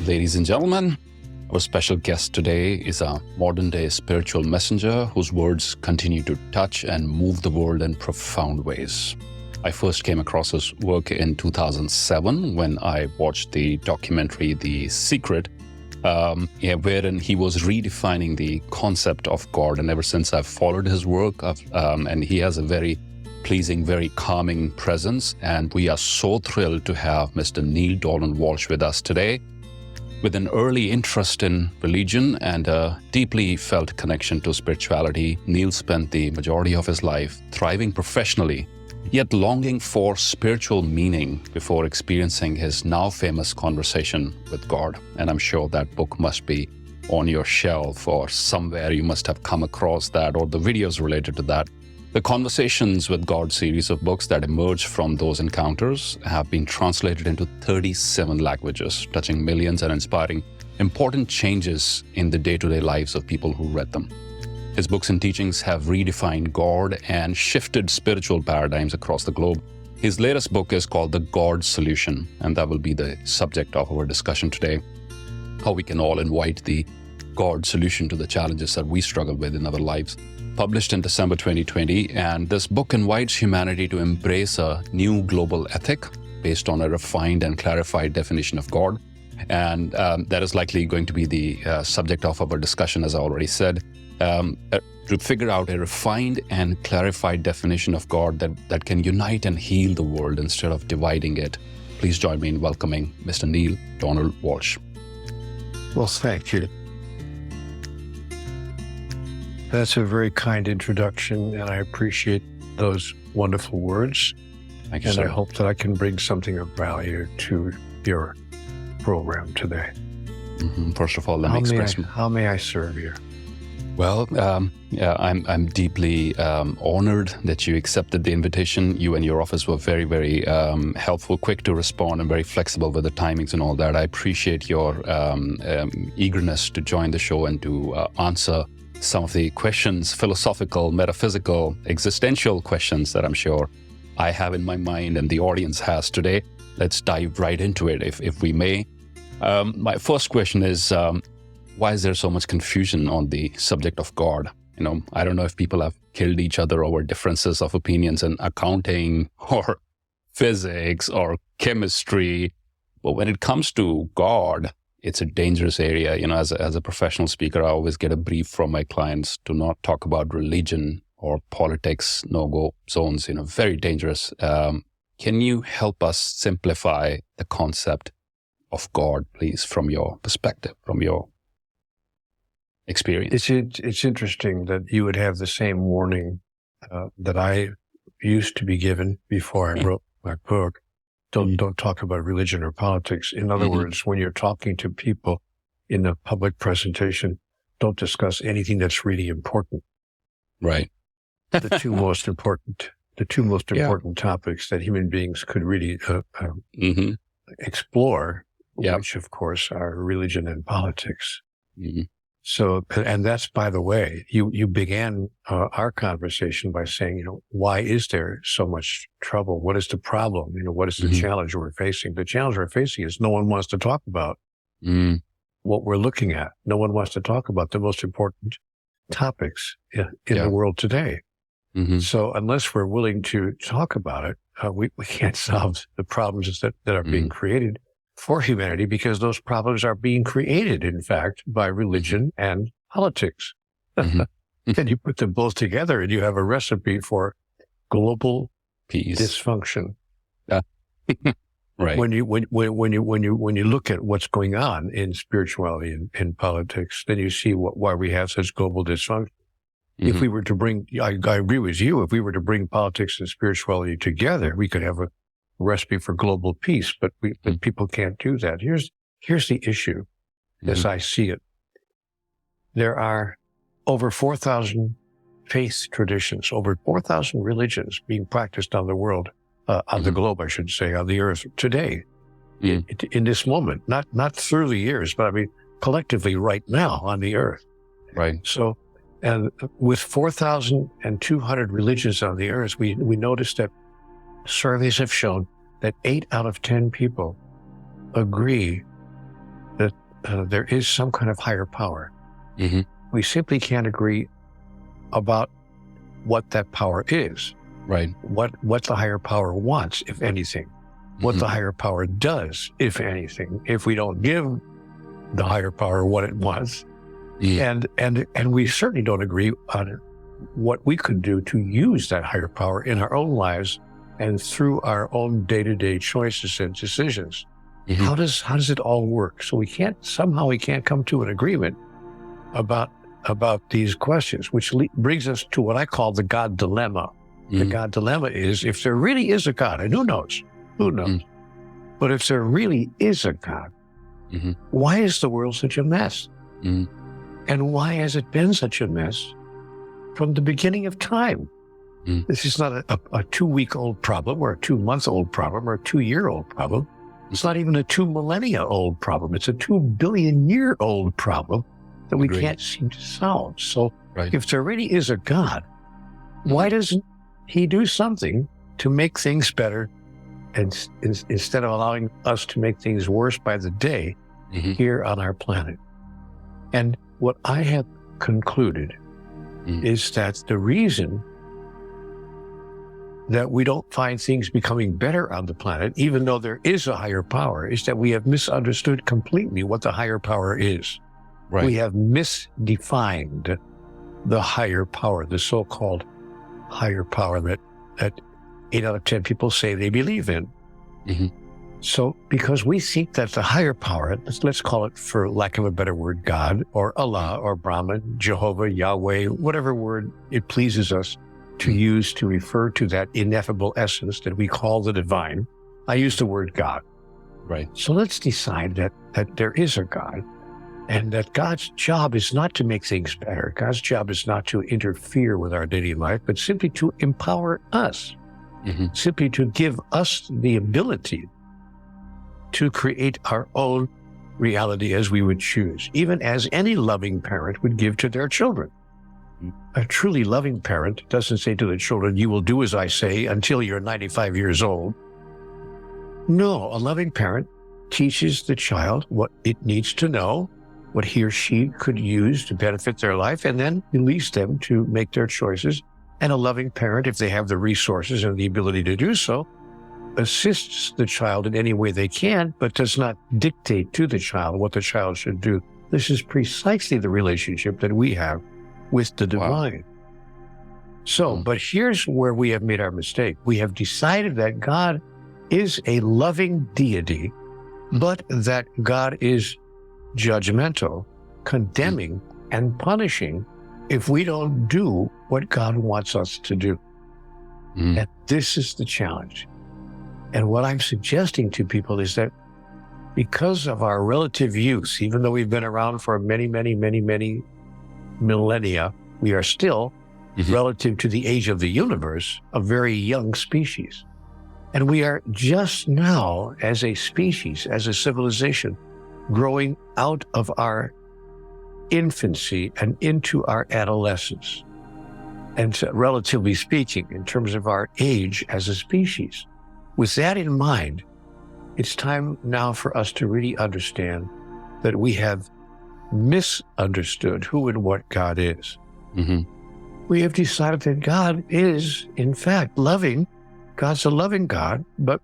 Ladies and gentlemen, our special guest today is a modern-day spiritual messenger whose words continue to touch and move the world in profound ways. I first came across his work in 2007 when I watched the documentary The Secret, wherein he was redefining the concept of God. And ever since I've followed his work, and he has a very pleasing, very calming presence. And we are so thrilled to have Mr. Neale Donald Walsch with us today. With an early interest in religion and a deeply felt connection to spirituality, Neale spent the majority of his life thriving professionally, yet longing for spiritual meaning before experiencing his now famous conversation with God. And I'm sure that book must be on your shelf or somewhere you must have come across that, or the videos related to that. The Conversations with God series of books that emerged from those encounters have been translated into 37 languages, touching millions and inspiring important changes in the day-to-day lives of people who read them. His books and teachings have redefined God and shifted spiritual paradigms across the globe. His latest book is called The God Solution, and that will be the subject of our discussion today. How we can all invite the God solution to the challenges that we struggle with in our lives. Published in December 2020, and this book invites humanity to embrace a new global ethic based on a refined and clarified definition of God. And that is likely going to be the subject of our discussion, as I already said, to figure out a refined and clarified definition of God that can unite and heal the world instead of dividing it. Please join me in welcoming Mr. Neale Donald Walsch. Well, thank you. That's a very kind introduction, and I appreciate those wonderful words. Thank you, and sir. I hope that I can bring something of value to your program today. First of all, let me express... How may I serve you? Well, I'm deeply honored that you accepted the invitation. You and your office were very, very helpful, quick to respond, and very flexible with the timings and all that. I appreciate your eagerness to join the show and to answer some of the questions, philosophical, metaphysical, existential questions that I'm sure I have in my mind and the audience has today. Let's dive right into it, if we may. My first question is, why is there so much confusion on the subject of God? I don't know if people have killed each other over differences of opinions in accounting or physics or chemistry, but when it comes to God, it's a dangerous area. As a professional speaker, I always get a brief from my clients to not talk about religion or politics, no-go zones, very dangerous. Can you help us simplify the concept of God, please, from your perspective, from your experience? It's interesting that you would have the same warning that I used to be given before I wrote my book. Don't talk about religion or politics. In other words, when you're talking to people in a public presentation, don't discuss anything that's really important. Right. The two most important topics that human beings could really explore, which of course are religion and politics. So, and that's, by the way, you began our conversation by saying, why is there so much trouble? What is the problem? What is the challenge we're facing? The challenge we're facing is no one wants to talk about what we're looking at. No one wants to talk about the most important topics in the world today. So unless we're willing to talk about it, we can't solve the problems that are being created for humanity, because those problems are being created, in fact, by religion and politics. And you put them both together and you have a recipe for global peace, dysfunction. Right. When you look at what's going on in spirituality and in politics, then you see why we have such global dysfunction. If we were to bring, I agree with you, if we were to bring politics and spirituality together, we could have a recipe for global peace, but people can't do that. Here's the issue, as I see it. There are over 4,000 faith traditions, over 4,000 religions being practiced on the world, on the globe, I should say, on the earth today, in this moment, not through the years, but I mean, collectively right now on the earth. Right. So, and with 4,200 religions on the earth, we noticed that surveys have shown that 8 out of 10 people agree that there is some kind of higher power. Mm-hmm. We simply can't agree about what that power is. Right. What the higher power wants, if anything. What Mm-hmm. the higher power does, if anything. If we don't give the higher power what it wants. Yeah. And we certainly don't agree on what we could do to use that higher power in our own lives and through our own day-to-day choices and decisions. Mm-hmm. How does it all work? So we can't come to an agreement about these questions, which brings us to what I call the God dilemma. Mm-hmm. The God dilemma is, if there really is a God, and who knows? Mm-hmm. But if there really is a God, Mm-hmm. why is the world such a mess? Mm-hmm. And why has it been such a mess from the beginning of time? Mm. This is not a 2-week-old problem or a 2-month-old problem or a 2-year-old problem. It's not even a 2 millennia-old problem. It's a 2 billion-year-old problem that we Agreed. can't seem to solve. So Right. if there really is a God, why doesn't he do something to make things better, and instead of allowing us to make things worse by the day Mm-hmm. here on our planet? And what I have concluded is that the reason that we don't find things becoming better on the planet, even though there is a higher power, is that we have misunderstood completely what the higher power is. Right. We have misdefined the higher power, the so-called higher power that 8 out of 10 people say they believe in. Mm-hmm. So because we think that the higher power, let's call it, for lack of a better word, God or Allah or Brahman, Jehovah, Yahweh, whatever word it pleases us to use to refer to that ineffable essence that we call the divine. I use the word God. Right. So let's decide that there is a God, and that God's job is not to make things better. God's job is not to interfere with our daily life, but simply to empower us, Mm-hmm. simply to give us the ability to create our own reality as we would choose, even as any loving parent would give to their children. A truly loving parent doesn't say to the children, "You will do as I say until you're 95 years old." No, a loving parent teaches the child what it needs to know, what he or she could use to benefit their life, and then release them to make their choices. And a loving parent, if they have the resources and the ability to do so, assists the child in any way they can, but does not dictate to the child what the child should do. This is precisely the relationship that we have with the divine. So, but here's where we have made our mistake. We have decided that God is a loving deity, but that God is judgmental, condemning, and punishing if we don't do what God wants us to do. Mm. And this is the challenge. And what I'm suggesting to people is that because of our relative youth, even though we've been around for many, many, many, many millennia, we are still, Mhm. relative to the age of the universe, a very young species. And we are just now, as a species, as a civilization, growing out of our infancy and into our adolescence. And so, relatively speaking, in terms of our age as a species. With that in mind, it's time now for us to really understand that we have misunderstood who and what God is. Mm-hmm. We have decided that God is, in fact, loving. God's a loving God, but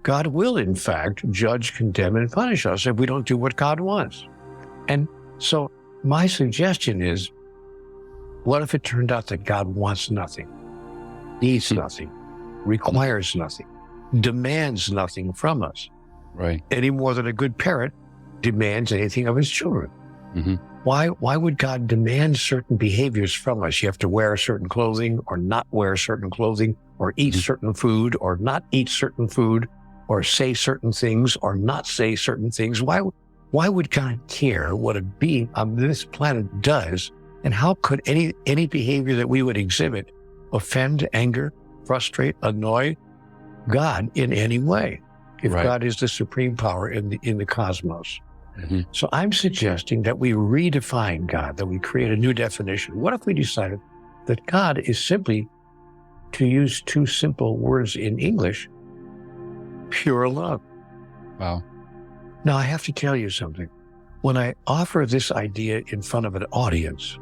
God will, in fact, judge, condemn, and punish us if we don't do what God wants. And so my suggestion is, what if it turned out that God wants nothing, needs nothing, requires nothing, demands nothing from us, Right. any more than a good parent demands anything of his children? Mm-hmm. Why would God demand certain behaviors from us? You have to wear certain clothing or not wear certain clothing, or eat certain food or not eat certain food, or say certain things or not say certain things. Why would God care what a being on this planet does? And how could any behavior that we would exhibit offend, anger, frustrate, annoy God in any way, if Right. God is the supreme power in the cosmos? Mm-hmm. So I'm suggesting that we redefine God, that we create a new definition. What if we decided that God is simply, to use two simple words in English, pure love? Wow. Now, I have to tell you something. when I offer this idea in front of an audience,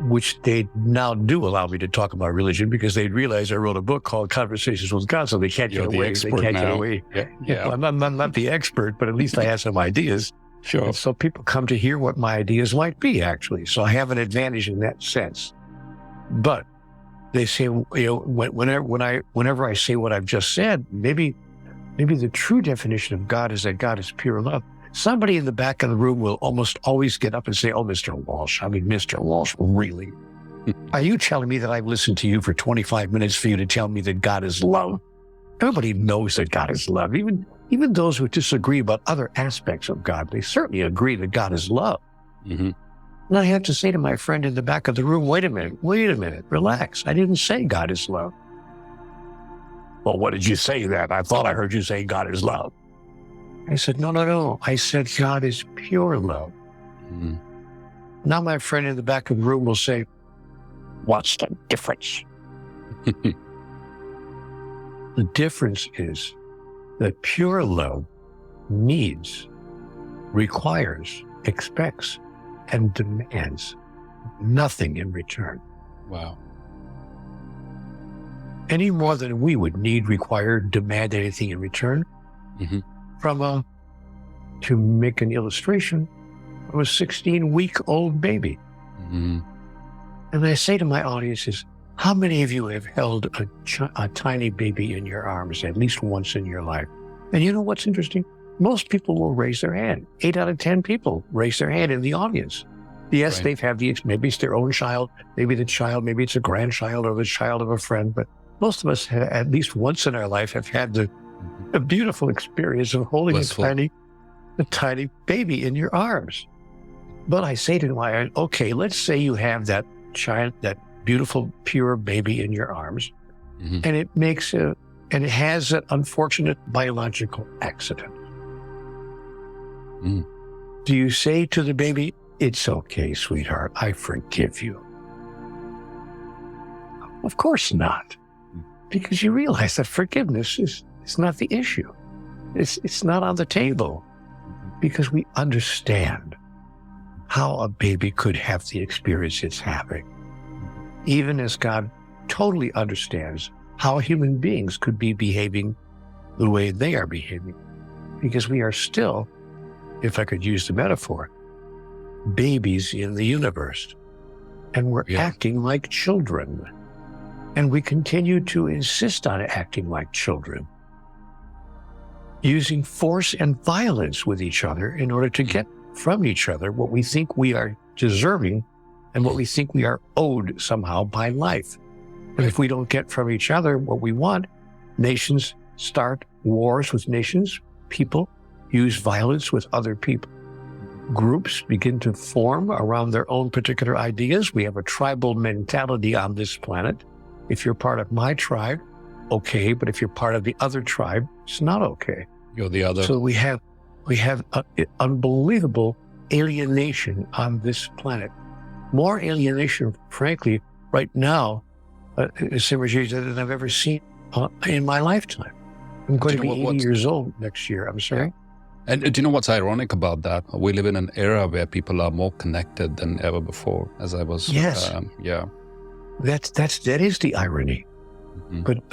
which they now do allow me to talk about religion because they realize I wrote a book called Conversations with God, so they can't get away. They can't get away. Yeah. Well, I'm not the expert, but at least I have some ideas. Sure. And so people come to hear what my ideas might be, actually. So I have an advantage in that sense. But they say, whenever I say what I've just said, maybe the true definition of God is that God is pure love. Somebody in the back of the room will almost always get up and say, oh, Mr. Walsch, really? Are you telling me that I've listened to you for 25 minutes for you to tell me that God is love? Everybody knows that God is love. Even those who disagree about other aspects of God, they certainly agree that God is love. And I have to say to my friend in the back of the room, wait a minute, relax. I didn't say God is love. Well, what did you say then? I thought I heard you say God is love. I said, no. I said, God is pure love. Now my friend in the back of the room will say, what's the difference? The difference is that pure love needs, requires, expects, and demands nothing in return. Wow. Any more than we would need, require, demand anything in return. To make an illustration, of a 16-week-old baby. And I say to my audiences, how many of you have held a tiny baby in your arms at least once in your life? And you know what's interesting? Most people will raise their hand. 8 out of 10 people raise their hand in the audience. Yes, Right. they've had maybe it's their own child, maybe maybe it's a grandchild or the child of a friend, but most of us at least once in our life have had the beautiful experience of holding a tiny baby in your arms. But I say to my, okay, let's say you have that child, that beautiful, pure baby in your arms, and it has an unfortunate biological accident. Do you say to the baby, it's okay, sweetheart, I forgive you? Of course not. Because you realize that forgiveness is not the issue. It's not on the table. Because we understand how a baby could have the experience it's having. Even as God totally understands how human beings could be behaving the way they are behaving. Because we are still, if I could use the metaphor, babies in the universe. And we're acting like children. And we continue to insist on acting like children, using force and violence with each other in order to get from each other what we think we are deserving and what we think we are owed somehow by life. And if we don't get from each other what we want, nations start wars with nations, people use violence with other people. Groups begin to form around their own particular ideas. We have a tribal mentality on this planet. If you're part of my tribe, okay, but if you're part of the other tribe, it's not okay. You're the other. So we have unbelievable alienation on this planet. More alienation, frankly, right now, Simerjeet, than I've ever seen in my lifetime. I'm going to be 80 years old next year. I'm sorry. And do you know what's ironic about that? We live in an era where people are more connected than ever before, as I was. Yes. That is the irony. But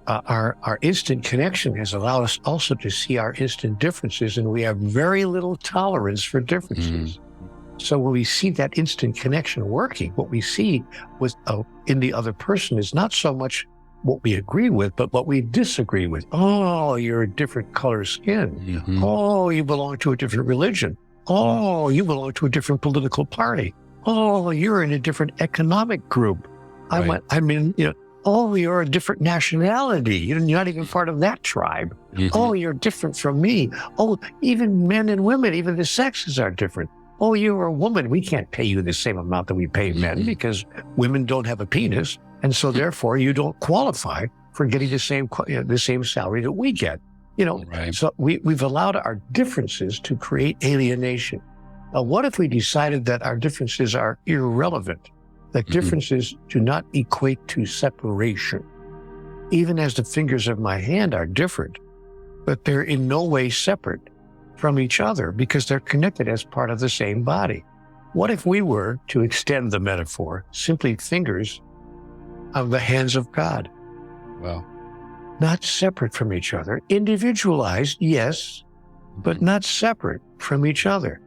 our instant connection has allowed us also to see our instant differences, and we have very little tolerance for differences. So when we see that instant connection working, what we see in the other person is not so much what we agree with, but what we disagree with. Oh, you're a different color skin. Oh, you belong to a different religion. Oh, you belong to a different political party. Oh, you're in a different economic group. Oh, you're a different nationality. You're not even part of that tribe. Oh, you're different from me. Oh, even men and women, even the sexes are different. Oh, you're a woman. We can't pay you the same amount that we pay men because women don't have a penis. And so therefore you don't qualify for getting the same salary that we get. So we've allowed our differences to create alienation. Now, what if we decided that our differences are irrelevant? That differences do not equate to separation. Even as the fingers of my hand are different, but they're in no way separate from each other because they're connected as part of the same body. What if we were, to extend the metaphor, simply fingers of the hands of God? Wow. Not separate from each other, individualized, yes, but not separate from each other.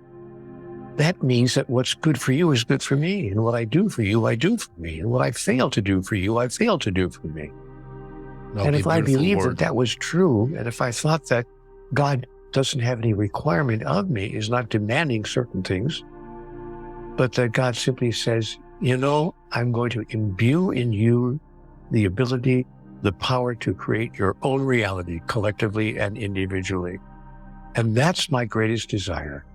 That means that what's good for you is good for me, and what I do for you, I do for me, and what I fail to do for you, I fail to do for me. And if I believed that that was true, and if I thought that God doesn't have any requirement of me, is not demanding certain things, but that God simply says, I'm going to imbue in you the ability, the power to create your own reality collectively and individually. And that's my greatest desire.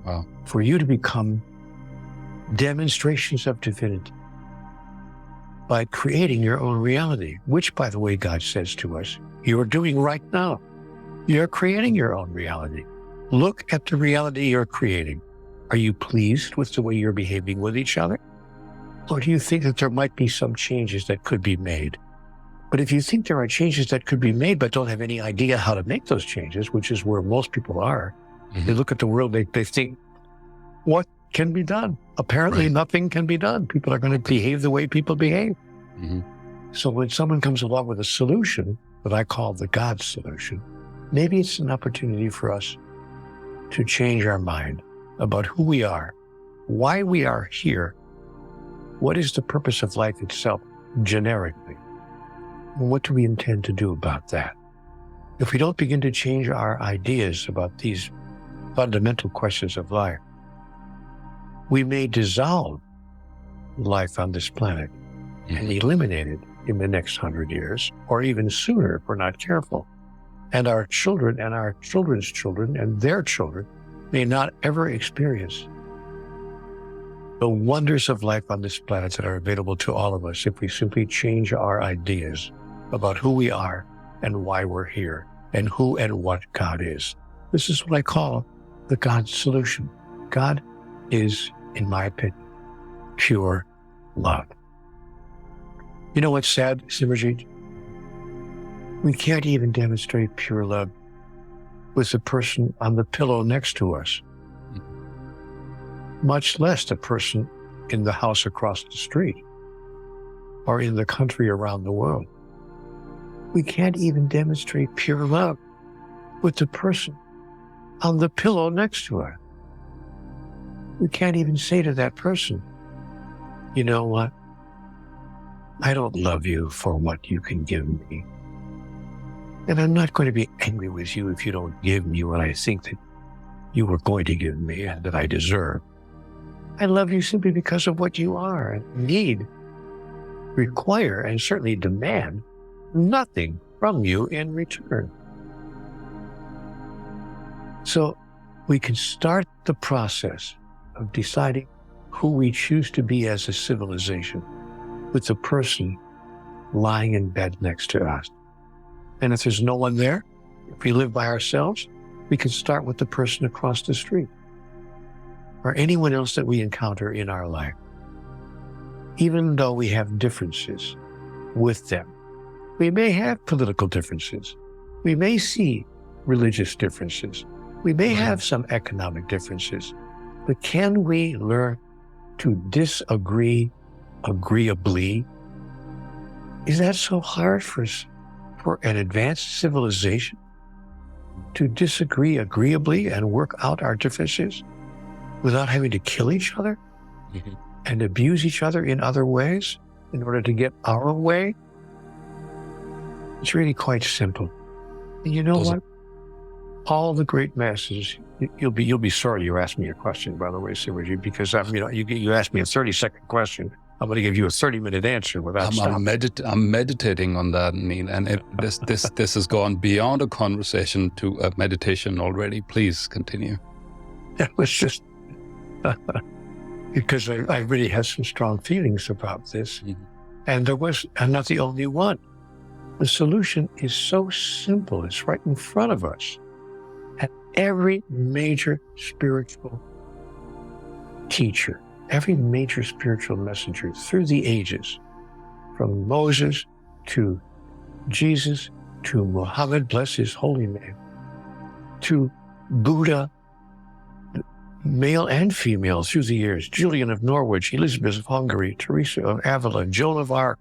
Wow. For you to become demonstrations of divinity by creating your own reality, which, by the way, God says to us, you're doing right now. You're creating your own reality. Look at the reality you're creating. Are you pleased with the way you're behaving with each other? Or do you think that there might be some changes that could be made? But if you think there are changes that could be made but don't have any idea how to make those changes, which is where most people are, they look at the world, they think, what can be done? Apparently nothing can be done. People are going to behave the way people behave. So when someone comes along with a solution that I call the God solution, maybe it's an opportunity for us to change our mind about who we are, why we are here, what is the purpose of life itself, generically, and what do we intend to do about that? If we don't begin to change our ideas about these fundamental questions of life, we may dissolve life on this planet and eliminate it in the next 100 years, or even sooner if we're not careful. And our children and our children's children and their children may not ever experience the wonders of life on this planet that are available to all of us if we simply change our ideas about who we are and why we're here and who and what God is. This is what I call the God solution. God is, in my opinion, pure love. You know what's sad, Simerjeet? We can't even demonstrate pure love with the person on the pillow next to us, much less the person in the house across the street or in the country around the world. We can't even demonstrate pure love with the person on the pillow next to us. We can't even say to that person, you know what? I don't love you for what you can give me. And I'm not going to be angry with you if you don't give me what I think that you were going to give me and that I deserve. I love you simply because of what you are and need, require, and certainly demand nothing from you in return. So we can start the process of deciding who we choose to be as a civilization with the person lying in bed next to us. And if there's no one there, if we live by ourselves, we can start with the person across the street or anyone else that we encounter in our life. Even though we have differences with them, we may have political differences. We may see religious differences. We may have some economic differences. But can we learn to disagree agreeably? Is that so hard for an advanced civilization to disagree agreeably and work out our differences without having to kill each other and abuse each other in other ways in order to get our way? It's really quite simple. And you know what? All the great masters, you'll be sorry you asked me a question, by the way, Simerjeet, because you asked me a 30-second question. I'm going to give you a 30-minute answer without stopping. I'm meditating on that, Neale, and this has gone beyond a conversation to a meditation already. Please continue. It was just because I really had some strong feelings about this, and I'm not the only one. The solution is so simple. It's right in front of us. And every major spiritual teacher, every major spiritual messenger through the ages, from Moses to Jesus to Muhammad, bless his holy name, to Buddha, male and female through the years, Julian of Norwich, Elizabeth of Hungary, Teresa of Avila, Joan of Arc,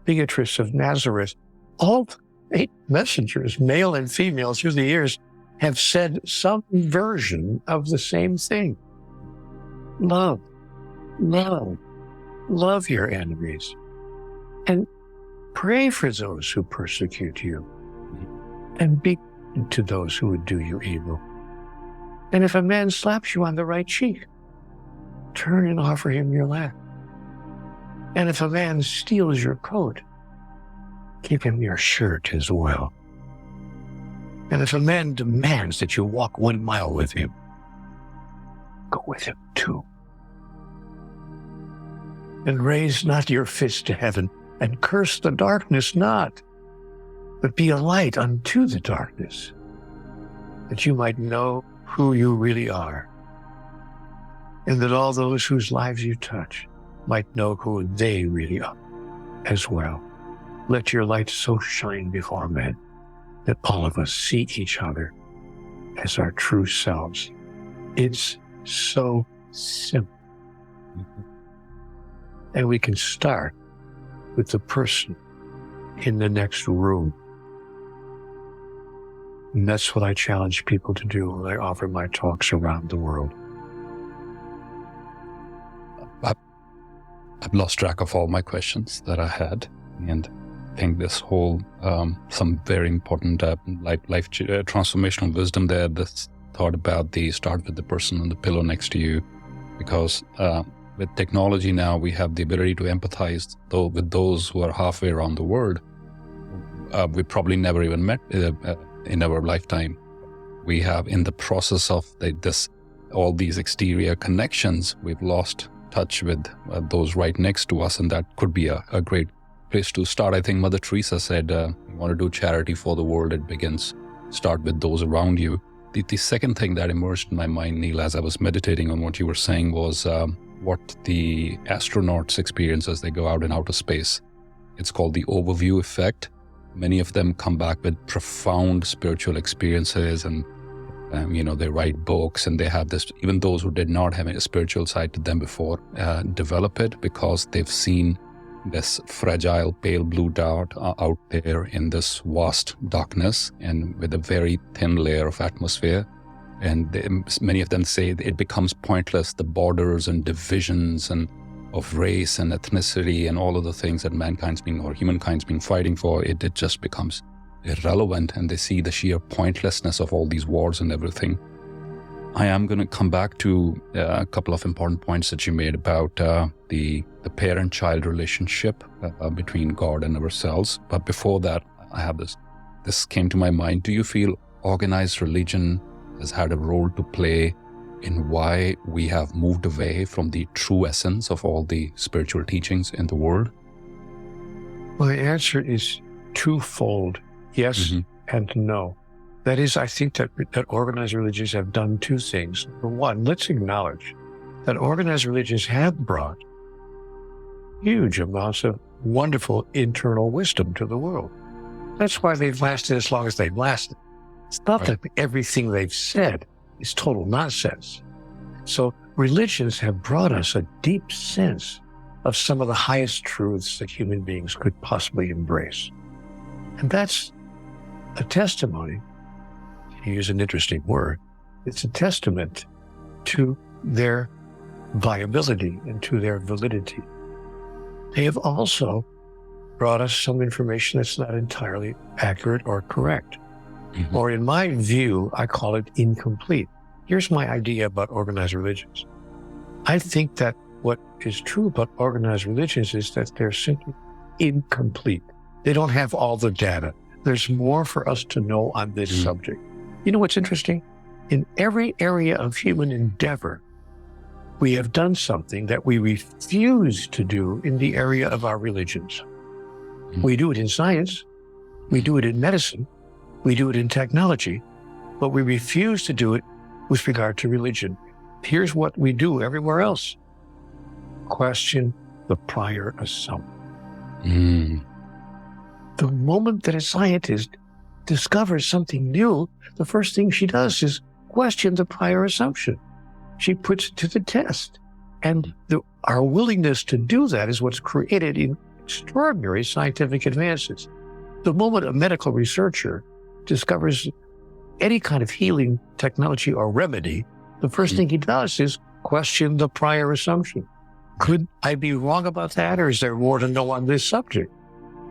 Beatrice of Nazareth, all 8 messengers, male and female through the years, have said some version of the same thing. Love, love, love your enemies. And pray for those who persecute you. And be good to those who would do you evil. And if a man slaps you on the right cheek, turn and offer him your left. And if a man steals your coat, give him your shirt as well. And if a man demands that you walk 1 mile with him, go with him too. And raise not your fist to heaven, and curse the darkness not, but be a light unto the darkness, that you might know who you really are, and that all those whose lives you touch might know who they really are as well. Let your light so shine before men that all of us see each other as our true selves. It's so simple. And we can start with the person in the next room. And that's what I challenge people to do when I offer my talks around the world. I've lost track of all my questions that I had, and I think this whole, some very important life transformational wisdom there, this thought about start with the person on the pillow next to you, because with technology now, we have the ability to empathize with those who are halfway around the world. We probably never even met in our lifetime. We have, in the process of all these exterior connections, we've lost touch with those right next to us, and that could be a great place to start. I think Mother Teresa said, you want to do charity for the world, it begins. Start with those around you. The second thing that emerged in my mind, Neale, as I was meditating on what you were saying, was what the astronauts experience as they go out in outer space. It's called the overview effect. Many of them come back with profound spiritual experiences, and they write books, and they have this, even those who did not have a spiritual side to them before, develop it because they've seen this fragile, pale blue dot out there in this vast darkness and with a very thin layer of atmosphere. And many of them say it becomes pointless, the borders and divisions and of race and ethnicity and all of the things that humankind's been fighting for, it just becomes irrelevant, and they see the sheer pointlessness of all these wars and everything. I am going to come back to a couple of important points that you made about the parent-child relationship between God and ourselves. But before that, I have this came to my mind. Do you feel organized religion has had a role to play in why we have moved away from the true essence of all the spiritual teachings in the world? Well, the answer is twofold, yes and no. That is, I think that organized religions have done two things. Number one, let's acknowledge that organized religions have brought huge amounts of wonderful internal wisdom to the world. That's why they've lasted as long as they've lasted. It's not that everything they've said is total nonsense. So religions have brought us a deep sense of some of the highest truths that human beings could possibly embrace. And that's a testimony, to use an interesting word, it's a testament to their viability and to their validity. They have also brought us some information that's not entirely accurate or correct. Or in my view, I call it incomplete. Here's my idea about organized religions. I think that what is true about organized religions is that they're simply incomplete. They don't have all the data. There's more for us to know on this subject. You know what's interesting? In every area of human endeavor, we have done something that we refuse to do in the area of our religions. We do it in science, we do it in medicine, we do it in technology, but we refuse to do it with regard to religion. Here's what we do everywhere else. Question the prior assumption. The moment that a scientist discovers something new, the first thing she does is question the prior assumption. She puts it to the test. And our willingness to do that is what's created extraordinary scientific advances. The moment a medical researcher discovers any kind of healing technology or remedy, the first thing he does is question the prior assumption. Could I be wrong about that, or is there more to know on this subject?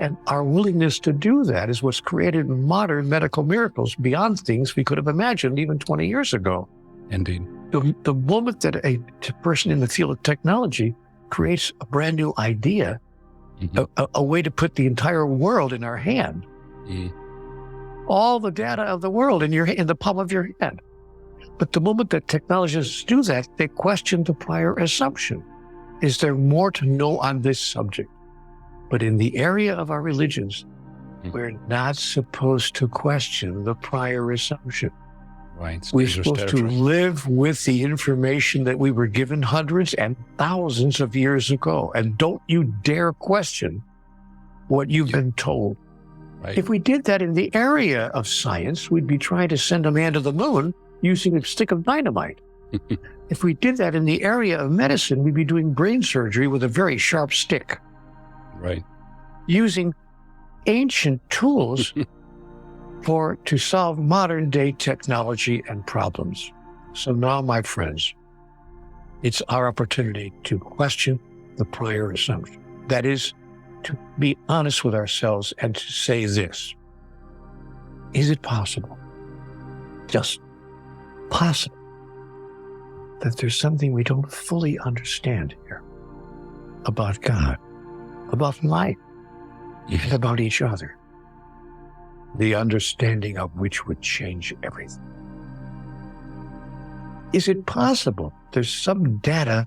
And our willingness to do that is what's created modern medical miracles beyond things we could have imagined even 20 years ago. Indeed. The moment that a person in the field of technology creates a brand new idea, a way to put the entire world in our hand, all the data of the world in the palm of your hand. But the moment that technologists do that, they question the prior assumption. Is there more to know on this subject? But in the area of our religions, we're not supposed to question the prior assumption. Right. We're supposed to live with the information that we were given hundreds and thousands of years ago. And don't you dare question what you've been told. Right. If we did that in the area of science, we'd be trying to send a man to the moon using a stick of dynamite. If we did that in the area of medicine, we'd be doing brain surgery with a very sharp stick. Right. Using ancient tools to solve modern day technology and problems. So now, my friends, it's our opportunity to question the prior assumption. That is, to be honest with ourselves and to say this: is it possible, just possible, that there's something we don't fully understand here about God, about life, and about each other? The understanding of which would change everything. Is it possible there's some data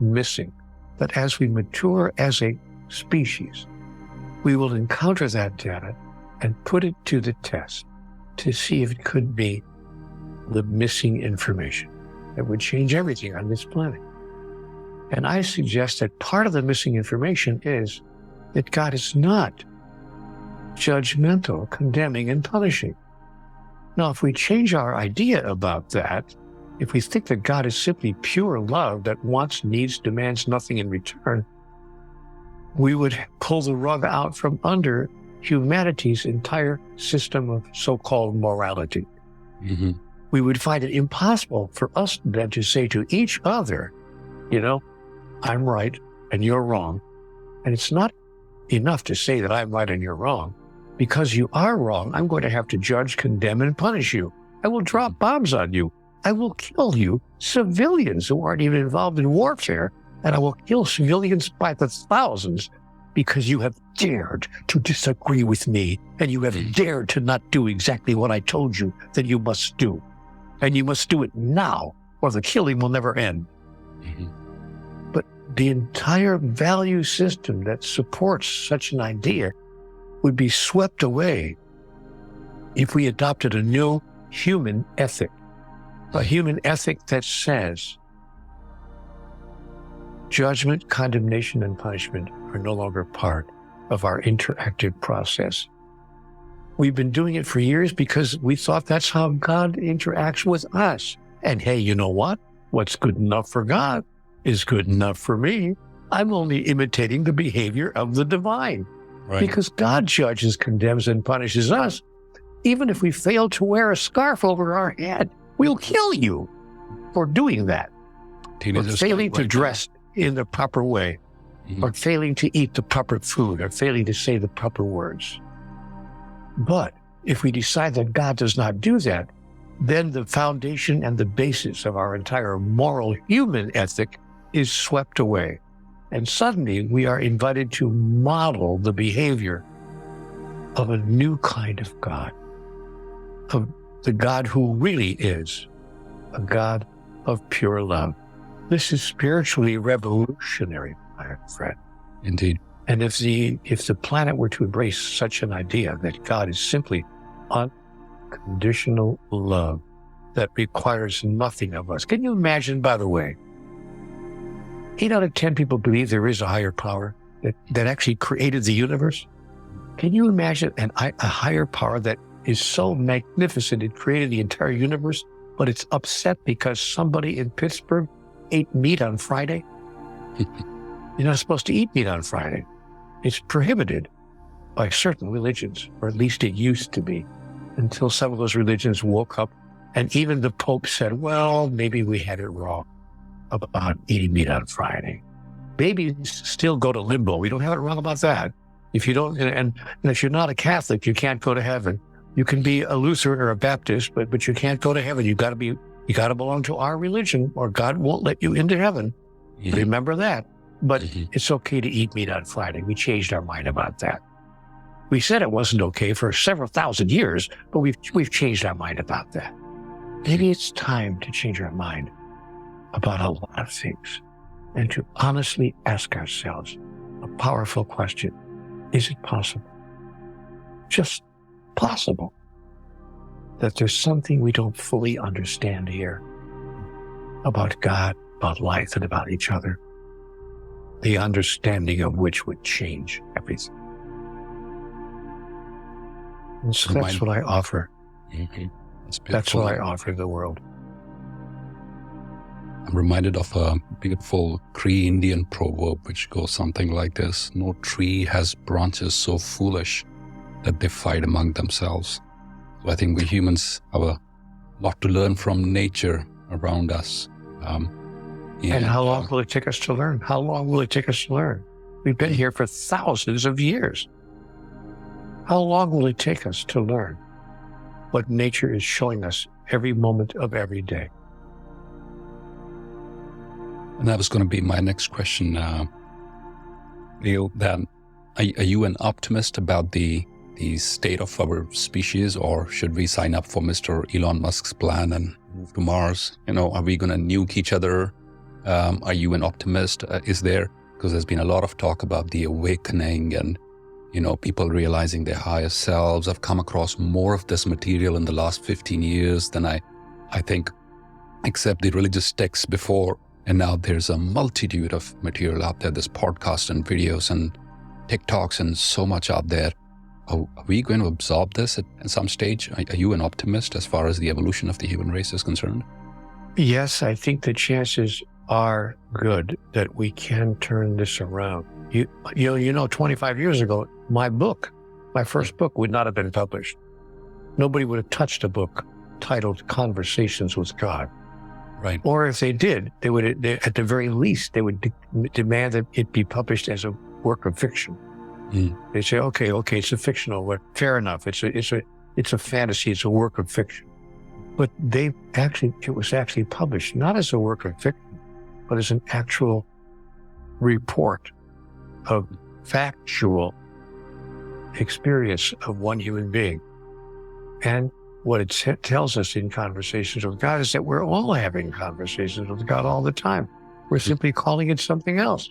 missing that as we mature as a species, we will encounter that data and put it to the test to see if it could be the missing information that would change everything on this planet? And I suggest that part of the missing information is that God is not judgmental, condemning, and punishing. Now, if we change our idea about that, if we think that God is simply pure love that wants, needs, demands nothing in return, we would pull the rug out from under humanity's entire system of so-called morality. We would find it impossible for us then to say to each other, I'm right and you're wrong. And it's not enough to say that I'm right and you're wrong. Because you are wrong, I'm going to have to judge, condemn, and punish you. I will drop bombs on you. I will kill you, civilians who aren't even involved in warfare, and I will kill civilians by the thousands because you have dared to disagree with me, and you have dared to not do exactly what I told you that you must do. And you must do it now, or the killing will never end. But the entire value system that supports such an idea would be swept away if we adopted a new human ethic, a human ethic that says judgment, condemnation, and punishment are no longer part of our interactive process. We've been doing it for years because we thought that's how God interacts with us. And hey, you know what? What's good enough for God is good enough for me. I'm only imitating the behavior of the divine. Right. Because God judges, condemns, and punishes us. Even if we fail to wear a scarf over our head, we'll kill you for doing that. Or failing to dress in the proper way, or failing to eat the proper food, or failing to say the proper words. But if we decide that God does not do that, then the foundation and the basis of our entire moral human ethic is swept away. And suddenly we are invited to model the behavior of a new kind of God, of the God who really is a God of pure love. This is spiritually revolutionary, my friend. Indeed. And if the planet were to embrace such an idea that God is simply unconditional love that requires nothing of us. Can you imagine, by the way, 8 out of 10 people believe there is a higher power that actually created the universe? Can you imagine a higher power that is so magnificent it created the entire universe but it's upset because somebody in Pittsburgh ate meat on Friday. You're not supposed to eat meat on Friday. It's prohibited by certain religions, or at least it used to be, until some of those religions woke up. And even the Pope said, well, maybe we had it wrong about eating meat on Friday. Babies still go to limbo. We don't have it wrong about that. If you don't, and if you're not a Catholic, you can't go to heaven. You can be a Lutheran or a Baptist, but you can't go to heaven. You got to belong to our religion, or God won't let you into heaven. Mm-hmm. Remember that. But it's okay to eat meat on Friday. We changed our mind about that. We said it wasn't okay for several thousand years, but we've changed our mind about that. Maybe it's time to change our mind about a lot of things and to honestly ask ourselves a powerful question. Is it possible, just possible, that there's something we don't fully understand here about God, about life, and about each other, the understanding of which would change everything? And so that's what I offer. Mm-hmm. That's what I offer the world. I'm reminded of a beautiful Cree Indian proverb which goes something like this: no tree has branches so foolish that they fight among themselves. So I think we humans have a lot to learn from nature around us. And how long will it take us to learn? How long will it take us to learn? We've been here for thousands of years. How long will it take us to learn what nature is showing us every moment of every day? And that was going to be my next question, Neale. That are you an optimist about the state of our species, or should we sign up for Mr. Elon Musk's plan and move to Mars? Are we going to nuke each other? Are you an optimist? Because there's been a lot of talk about the awakening and people realizing their higher selves. I've come across more of this material in the last 15 years than I think, except the religious texts before. And now there's a multitude of material out there. There's podcasts and videos and TikToks and so much out there. Are we going to absorb this at some stage? Are you an optimist as far as the evolution of the human race is concerned? Yes, I think the chances are good that we can turn this around. 25 years ago, my first book would not have been published. Nobody would have touched a book titled Conversations with God. Right. Or if they did, at the very least, they would demand that it be published as a work of fiction. They say, okay, it's a fictional work. Fair enough. It's a fantasy. It's a work of fiction. But it was actually published not as a work of fiction, but as an actual report of factual experience of one human being. And what it tells us in Conversations with God is that we're all having conversations with God all the time. We're simply calling it something else.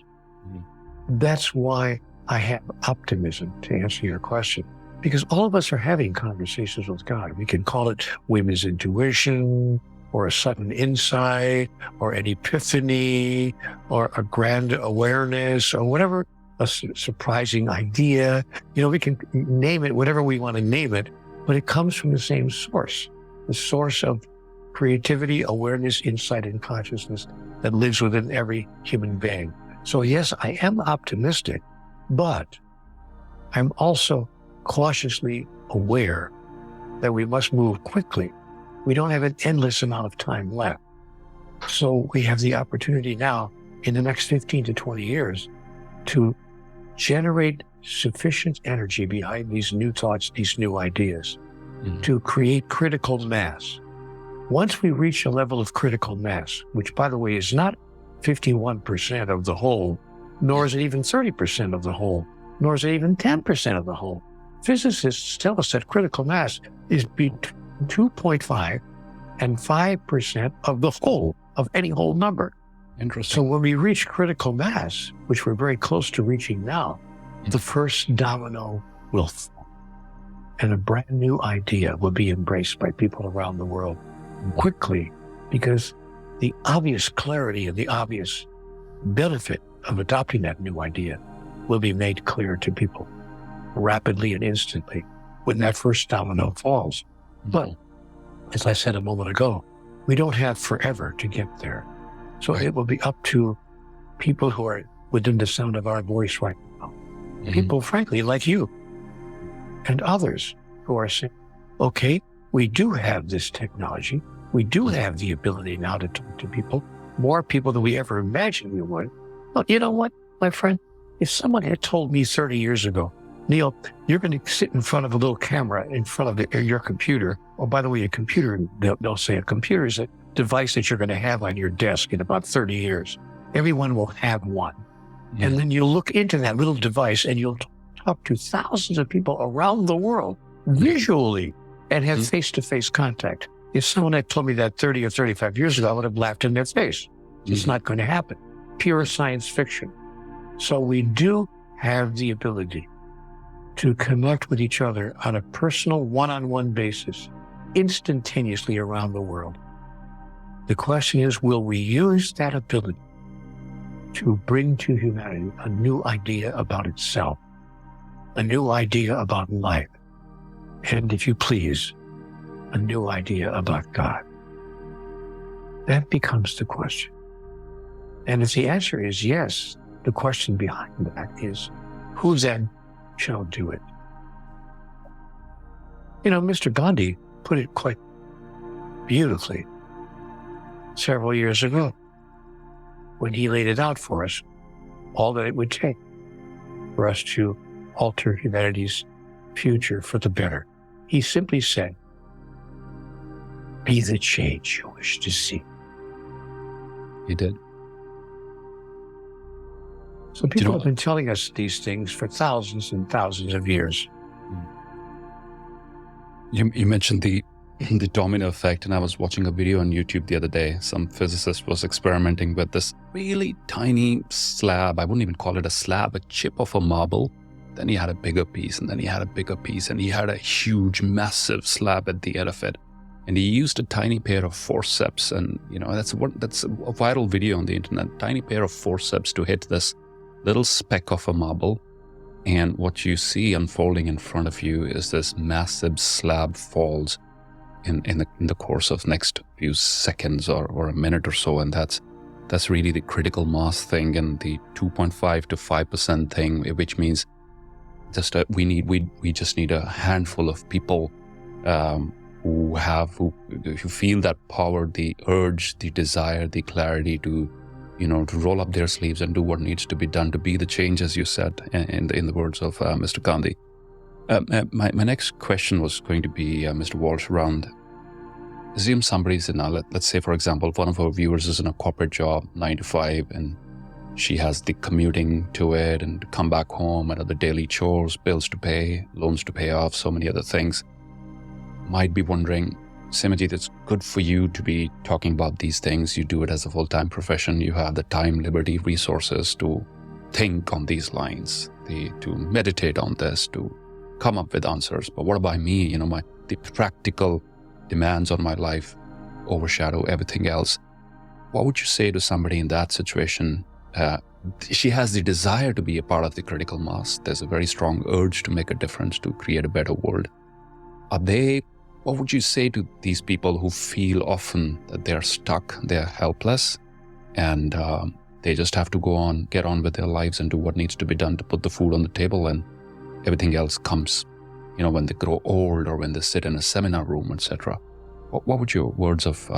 That's why I have optimism, to answer your question, because all of us are having conversations with God. We can call it women's intuition, or a sudden insight, or an epiphany, or a grand awareness, or whatever, a surprising idea. We can name it whatever we want to name it, but it comes from the same source, the source of creativity, awareness, insight, and consciousness that lives within every human being. So yes, I am optimistic, but I'm also cautiously aware that we must move quickly. We don't have an endless amount of time left. So we have the opportunity now, in the next 15 to 20 years, to generate sufficient energy behind these new thoughts, these new ideas, to create critical mass. Once we reach a level of critical mass, which, by the way, is not 51% of the whole, nor is it even 30% of the whole, nor is it even 10% of the whole. Physicists tell us that critical mass is between 2.5 and 5% of the whole, of any whole number. Interesting. So when we reach critical mass, which we're very close to reaching now, the first domino will fall, and a brand new idea will be embraced by people around the world quickly, because the obvious clarity and the obvious benefit of adopting that new idea will be made clear to people rapidly and instantly when that first domino falls. But as I said a moment ago, We don't have forever to get there. So it will be up to people who are within the sound of our voice right now. Mm-hmm. People, frankly, like you and others who are saying, okay, we do have this technology. We do have the ability now to talk to people, more people than we ever imagined we would. Well, you know what, my friend? If someone had told me 30 years ago, Neale, you're going to sit in front of a little camera in front of your computer. Oh, by the way, a computer, they'll say a computer is a device that you're going to have on your desk in about 30 years. Everyone will have one. Mm-hmm. And then you'll look into that little device and you'll talk to thousands of people around the world visually and have mm-hmm. face-to-face contact. If someone had told me that 30 or 35 years ago, I would have laughed in their face. Mm-hmm. It's not going to happen. Pure science fiction. So we do have the ability to connect with each other on a personal one-on-one basis, instantaneously around the world. The question is, will we use that ability to bring to humanity a new idea about itself, a new idea about life, and if you please, a new idea about God? That becomes the question. And if the answer is yes, the question behind that is, who then shall do it? You know, Mr. Gandhi put it quite beautifully several years ago when he laid it out for us, all that it would take for us to alter humanity's future for the better. He simply said, be the change you wish to see. He did. So people have been telling us these things for thousands and thousands of years. You mentioned the domino effect, and I was watching a video on YouTube the other day. Some physicist was experimenting with this really tiny slab. I wouldn't even call it a slab, a chip of a marble. Then he had a bigger piece, and then he had a bigger piece, and he had a huge, massive slab at the end of it. And he used a tiny pair of forceps, and that's a viral video on the internet. Tiny pair of forceps to hit this little speck of a marble, and what you see unfolding in front of you is this massive slab falls in the course of next few seconds or a minute or so, and that's really the critical mass thing and the 2.5 to 5% thing, which means we just need a handful of people who feel that power, the urge, the desire, the clarity to roll up their sleeves and do what needs to be done to be the change, as you said, in the words of Mr. Gandhi. My next question was going to be, Mr. Walsch, around, assume somebody's in let's say, for example, one of our viewers is in a corporate job, 9 to 5, and she has the commuting to it and to come back home and other daily chores, bills to pay, loans to pay off, so many other things. Might be wondering, Simerjeet, it's good for you to be talking about these things. You do it as a full-time profession. You have the time, liberty, resources to think on these lines, to meditate on this, to come up with answers. But what about me? The practical demands on my life overshadow everything else. What would you say to somebody in that situation? She has the desire to be a part of the critical mass. There's a very strong urge to make a difference, to create a better world. What would you say to these people who feel often that they're stuck, they're helpless, and they just have to get on with their lives and do what needs to be done to put the food on the table, and everything else comes, when they grow old or when they sit in a seminar room, etc. What would your words of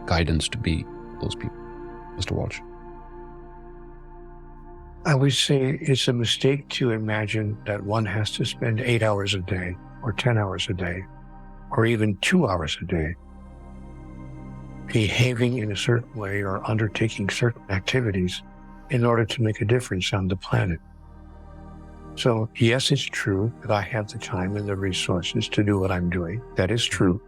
guidance to be those people, Mr. Walsch? I would say it's a mistake to imagine that one has to spend 8 hours a day or 10 hours a day or even 2 hours a day behaving in a certain way or undertaking certain activities in order to make a difference on the planet. So yes, it's true that I have the time and the resources to do what I'm doing. That is true.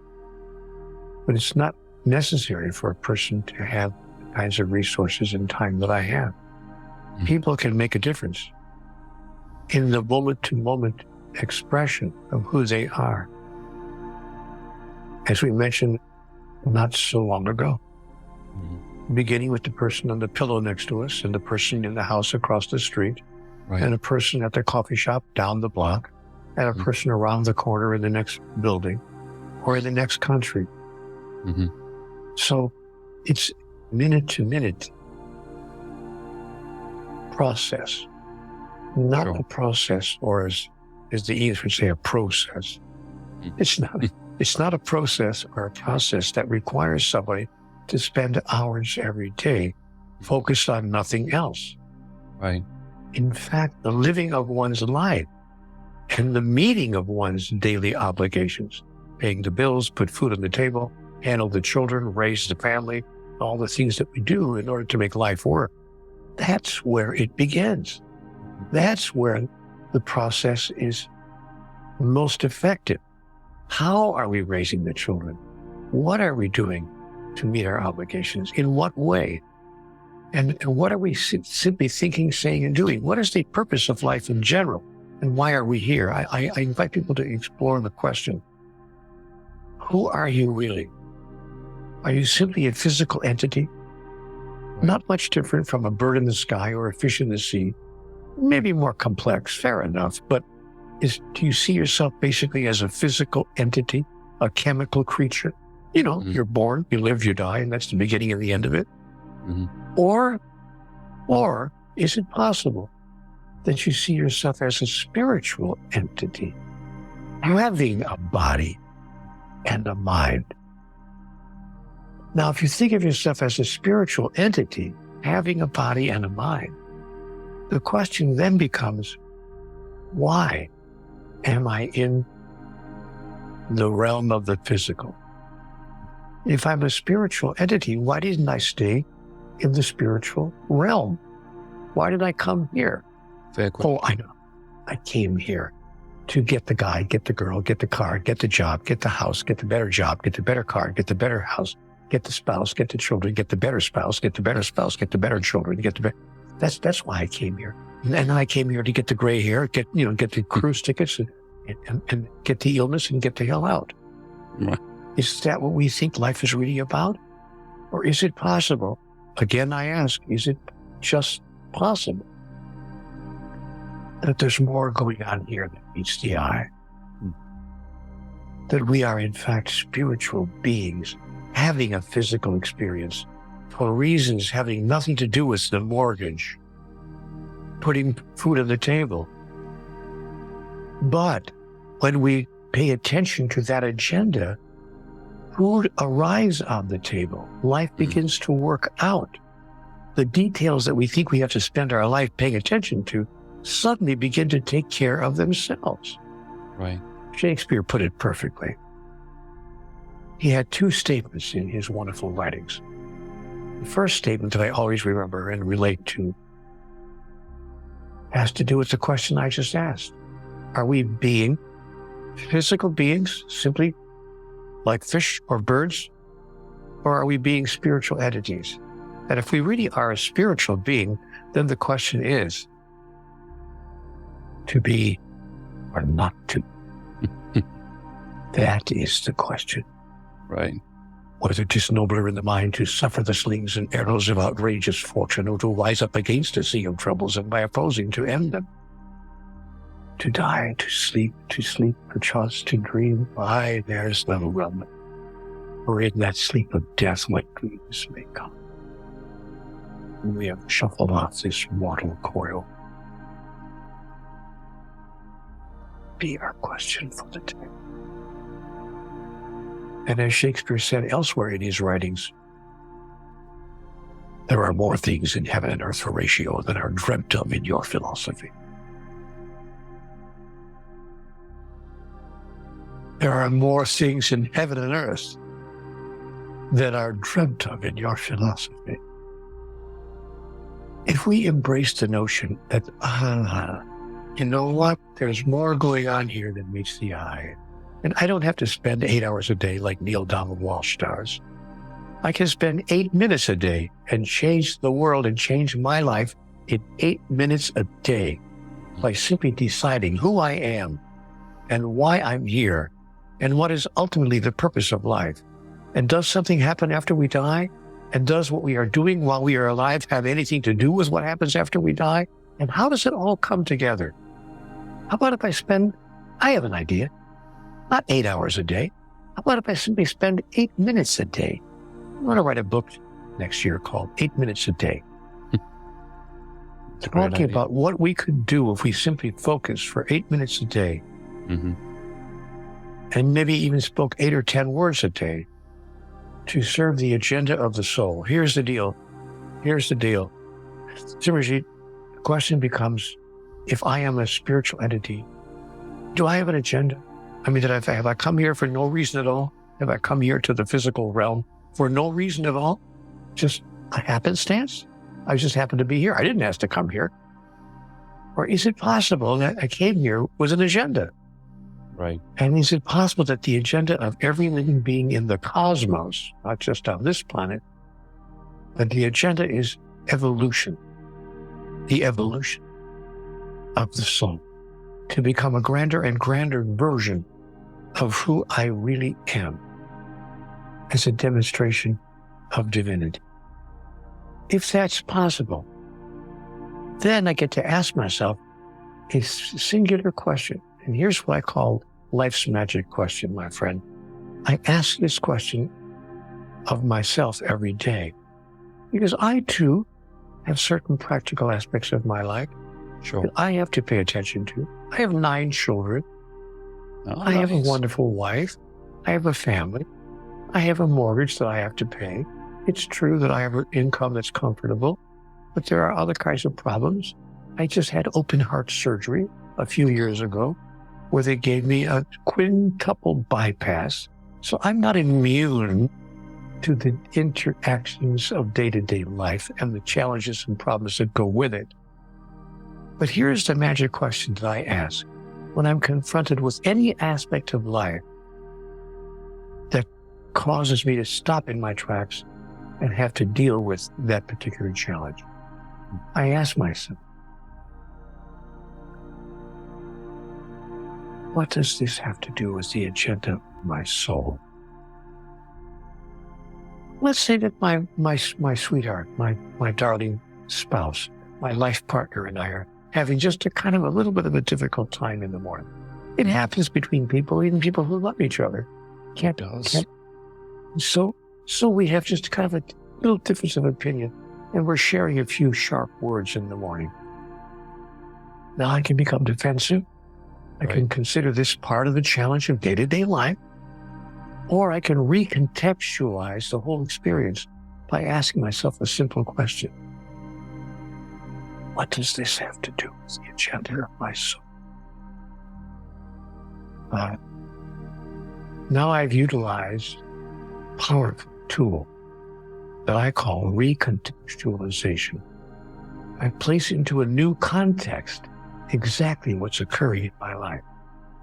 But it's not necessary for a person to have the kinds of resources and time that I have. People can make a difference in the moment-to-moment expression of who they are. As we mentioned not so long ago, beginning with the person on the pillow next to us and the person in the house across the street, right, and a person at the coffee shop down the block, and a person around the corner in the next building or in the next country. So it's minute to minute process, not a process, or as the English would say, a process. It's not a process or a process that requires somebody to spend hours every day focused on nothing else. Right. In fact, the living of one's life and the meeting of one's daily obligations, paying the bills, put food on the table, handle the children, raise the family, all the things that we do in order to make life work, that's where it begins. That's where the process is most effective. How are we raising the children? What are we doing to meet our obligations? In what way? And what are we simply thinking, saying, and doing? What is the purpose of life in general? And why are we here? I invite people to explore the question, who are you really? Are you simply a physical entity? Not much different from a bird in the sky or a fish in the sea. Maybe more complex, fair enough. But do you see yourself basically as a physical entity, a chemical creature? You know, you're born, you live, you die, and that's the beginning and the end of it. Or is it possible that you see yourself as a spiritual entity, having a body and a mind? Now, if you think of yourself as a spiritual entity, having a body and a mind, the question then becomes, why am I in the realm of the physical? If I'm a spiritual entity, why didn't I stay in the spiritual realm? Why did I come here? Fair question. Oh, I know. I came here to get the guy, get the girl, get the car, get the job, get the house, get the better job, get the better car, get the better house, get the spouse, get the children, get the better spouse, get the better spouse, get the better children, get the better. That's why I came here. And I came here to get the gray hair, get the cruise tickets and get the illness and get the hell out. Right. Is that what we think life is really about? Or is it possible? Again, I ask, is it just possible that there's more going on here than meets the eye? That we are, in fact, spiritual beings having a physical experience for reasons having nothing to do with the mortgage, putting food on the table. But when we pay attention to that agenda, food arrives on the table. Life begins to work out. The details that we think we have to spend our life paying attention to suddenly begin to take care of themselves. Right. Shakespeare put it perfectly. He had two statements in his wonderful writings. The first statement that I always remember and relate to has to do with the question I just asked. Are we being physical beings, simply like fish or birds? Or are we being spiritual entities? And if we really are a spiritual being, then the question is, to be or not to? That is the question. Right. Whether 'tis nobler in the mind to suffer the slings and arrows of outrageous fortune, or to rise up against a sea of troubles, and by opposing to end them. To die, to sleep, perchance to dream, why, there's no realm. For in that sleep of death, what dreams may come. We have shuffled off this mortal coil. Be our question for the day. And as Shakespeare said elsewhere in his writings, there are more things in heaven and earth, Horatio, than are dreamt of in your philosophy. There are more things in heaven and earth that are dreamt of in your philosophy. If we embrace the notion that, you know what, there's more going on here than meets the eye, and I don't have to spend 8 hours a day like Neale Donald Walsch does. I can spend 8 minutes a day and change the world and change my life in 8 minutes a day by simply deciding who I am and why I'm here and what is ultimately the purpose of life. And does something happen after we die? And does what we are doing while we are alive have anything to do with what happens after we die? And how does it all come together? How about if I have an idea, not 8 hours a day. How about if I simply spend 8 minutes a day want to write a book next year called 8 Minutes a Day. Talking about what we could do if we simply focus for 8 minutes a day. Mm-hmm. And maybe even spoke 8 or 10 words a day to serve the agenda of the soul. Here's the deal. Simerjeet, the question becomes, if I am a spiritual entity, do I have an agenda? I mean, have I come here for no reason at all? Have I come here to the physical realm for no reason at all? Just a happenstance? I just happened to be here. I didn't ask to come here. Or is it possible that I came here with an agenda? Right. And is it possible that the agenda of every living being in the cosmos, not just on this planet, but the agenda is evolution, the evolution of the soul, to become a grander and grander version of who I really am as a demonstration of divinity? If that's possible, then I get to ask myself a singular question. And here's what I call life's magic question, my friend. I ask this question of myself every day because I, too, have certain practical aspects of my life that I have to pay attention to. I have 9 children. I have a wonderful wife. I have a family. I have a mortgage that I have to pay. It's true that I have an income that's comfortable, but there are other kinds of problems. I just had open heart surgery a few years ago where they gave me a quintuple bypass. So I'm not immune to the interactions of day-to-day life and the challenges and problems that go with it. But here's the magic question that I ask when I'm confronted with any aspect of life that causes me to stop in my tracks and have to deal with that particular challenge. I ask myself, what does this have to do with the agenda of my soul? Let's say that my sweetheart, my darling spouse, my life partner and I are having just a little bit of a difficult time in the morning. It happens between people, even people who love each other. So we have just a little difference of opinion, and we're sharing a few sharp words in the morning. Now I can become defensive. I can consider this part of the challenge of day-to-day life, or I can recontextualize the whole experience by asking myself a simple question. What does this have to do with the agenda of my soul? Now I've utilized a powerful tool that I call recontextualization. I place into a new context exactly what's occurring in my life.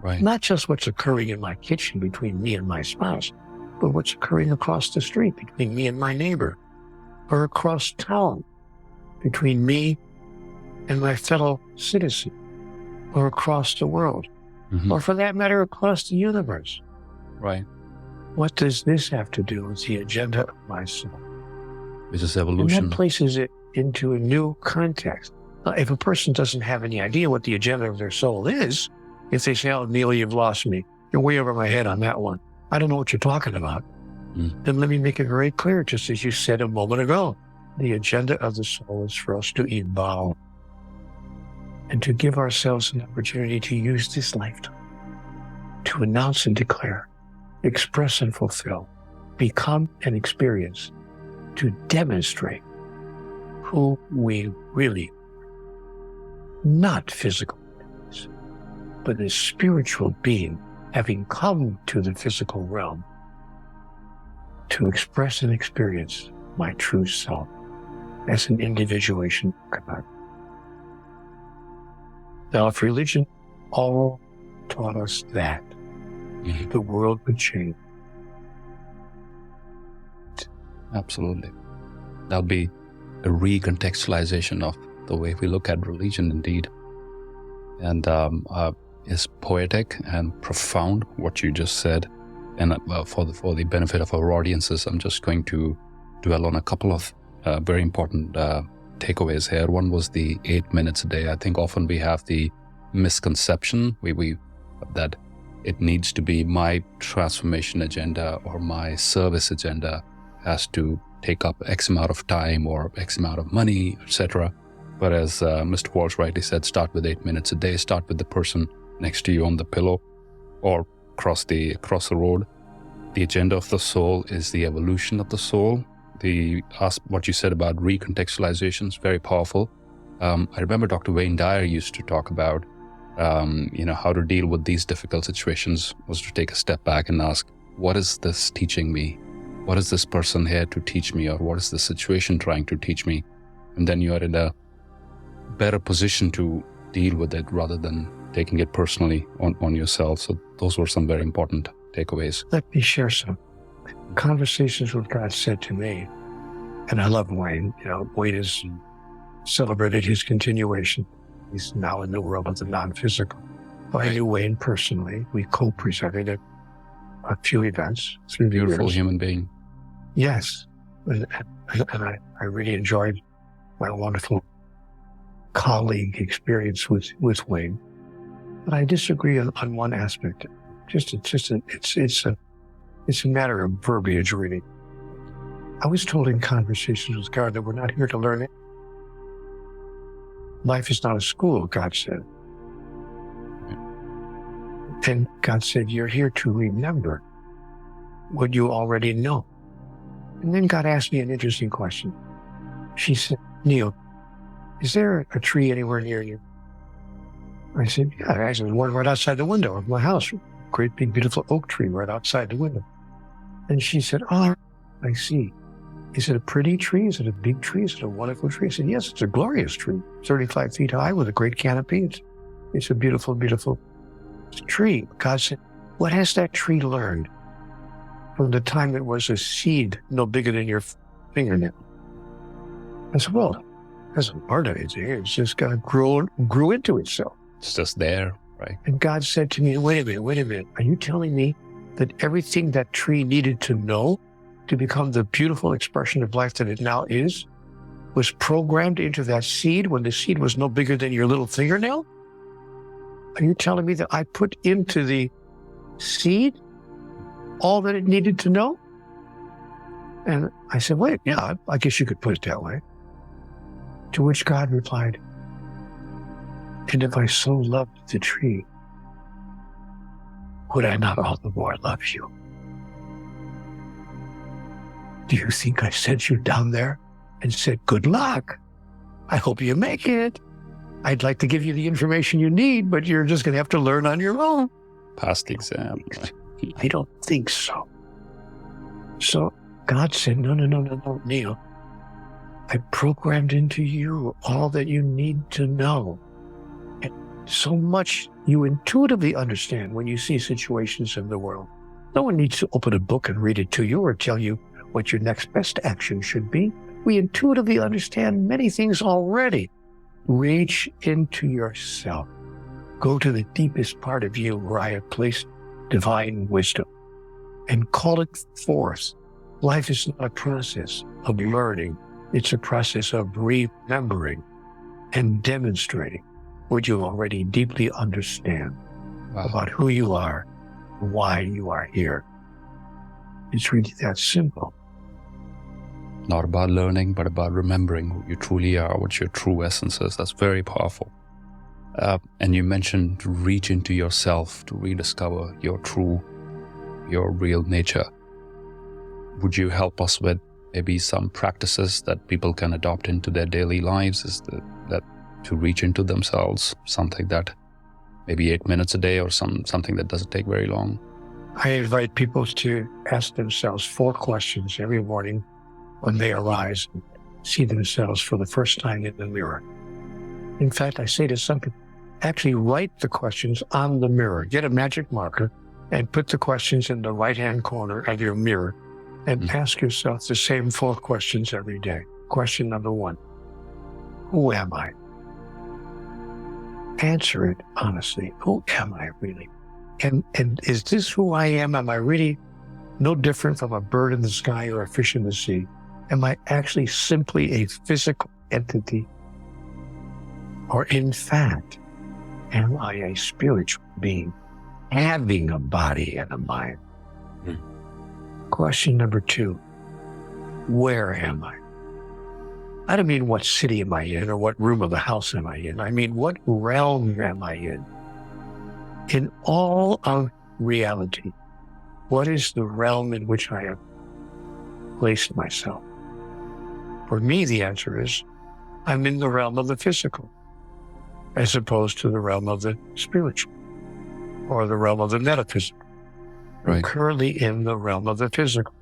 Right. Not just what's occurring in my kitchen between me and my spouse, but what's occurring across the street between me and my neighbor, or across town between me and my fellow citizen, or across the world, or for that matter, across the universe. Right. What does this have to do with the agenda of my soul? Which is evolution. And that places it into a new context. If a person doesn't have any idea what the agenda of their soul is, if they say, "Oh, Neale, you've lost me. You're way over my head on that one. I don't know what you're talking about." Then let me make it very clear, just as you said a moment ago. The agenda of the soul is for us to evolve and to give ourselves an opportunity to use this lifetime to announce and declare, express and fulfill, become and experience, to demonstrate who we really are. Not physical beings, but a spiritual being having come to the physical realm to express and experience my true self as an individuation of God. Now, if religion all taught us that, the world would change. Absolutely. That'll be a recontextualization of the way we look at religion, indeed. And it's poetic and profound, what you just said. And for the benefit of our audiences, I'm just going to dwell on a couple of very important takeaways here. One was the 8 minutes a day. I think often we have the misconception that it needs to be my transformation agenda or my service agenda. has to take up X amount of time or X amount of money, etc. But as Mr. Walsch rightly said, start with 8 minutes a day. Start with the person next to you on the pillow or across the road. The agenda of the soul is the evolution of the soul. What you said about recontextualization is very powerful. I remember Dr. Wayne Dyer used to talk about, how to deal with these difficult situations was to take a step back and ask, what is this teaching me? What is this person here to teach me? Or what is the situation trying to teach me? And then you are in a better position to deal with it rather than taking it personally on yourself. So those were some very important takeaways. Let me share some conversations with God said to me, and I love Wayne. Wayne has celebrated his continuation. He's now in the world of the non-physical. I knew Wayne personally. We co-presented at a few events through the Beautiful years. human being. Yes. And I really enjoyed my wonderful colleague experience with Wayne. But I disagree on one aspect. It's a matter of verbiage, really. I was told in conversations with God that we're not here to learn it. Life is not a school, God said. And God said, you're here to remember what you already know. And then God asked me an interesting question. She said, Neale, is there a tree anywhere near you? I said, yeah, there's one right outside the window of my house. Great big beautiful oak tree right outside the window. And she said, oh, I see. Is it a pretty tree? Is it a big tree? Is it a wonderful tree? I said, yes, it's a glorious tree, 35 feet high with a great canopy. It's a beautiful, beautiful tree. God said, what has that tree learned from the time it was a seed no bigger than your fingernail? I said, well, it hasn't learned anything. It's just kind of grew into itself. It's just there, right? And God said to me, wait a minute. Are you telling me that everything that tree needed to know to become the beautiful expression of life that it now is was programmed into that seed when the seed was no bigger than your little fingernail? Are you telling me that I put into the seed all that it needed to know? And I said, wait, yeah, I guess you could put it that way. To which God replied, and if I so loved the tree, would I not all the more love you? Do you think I sent you down there and said, good luck? I hope you make it. I'd like to give you the information you need, but you're just going to have to learn on your own. Pass the exam. I don't think so. So God said, no, Neale. I programmed into you all that you need to know. And so much you intuitively understand when you see situations in the world. No one needs to open a book and read it to you or tell you what your next best action should be. We intuitively understand many things already. Reach into yourself. Go to the deepest part of you where I have placed divine wisdom and call it forth. Life is not a process of learning. It's a process of remembering and demonstrating what you already deeply understand about who you are, why you are here. It's really that simple. Not about learning, but about remembering who you truly are, what your true essence is. That's very powerful. And you mentioned to reach into yourself to rediscover your real nature. Would you help us with maybe some practices that people can adopt into their daily lives? That to reach into themselves, something that maybe 8 minutes a day or something that doesn't take very long? I invite people to ask themselves 4 questions every morning when they arise and see themselves for the first time in the mirror. In fact, I say to some people, actually write the questions on the mirror. Get a magic marker and put the questions in the right-hand corner of your mirror and ask yourself the same 4 questions every day. Question number 1, who am I? Answer it honestly. Who am I really? And is this who I am? Am I really no different from a bird in the sky or a fish in the sea? Am I actually simply a physical entity? Or in fact, am I a spiritual being having a body and a mind? Question number 2, where am I? I don't mean what city am I in or what room of the house am I in. I mean, what realm am I in? In all of reality, what is the realm in which I have placed myself? For me, the answer is, I'm in the realm of the physical, as opposed to the realm of the spiritual or the realm of the metaphysical. Right. I'm currently in the realm of the physical.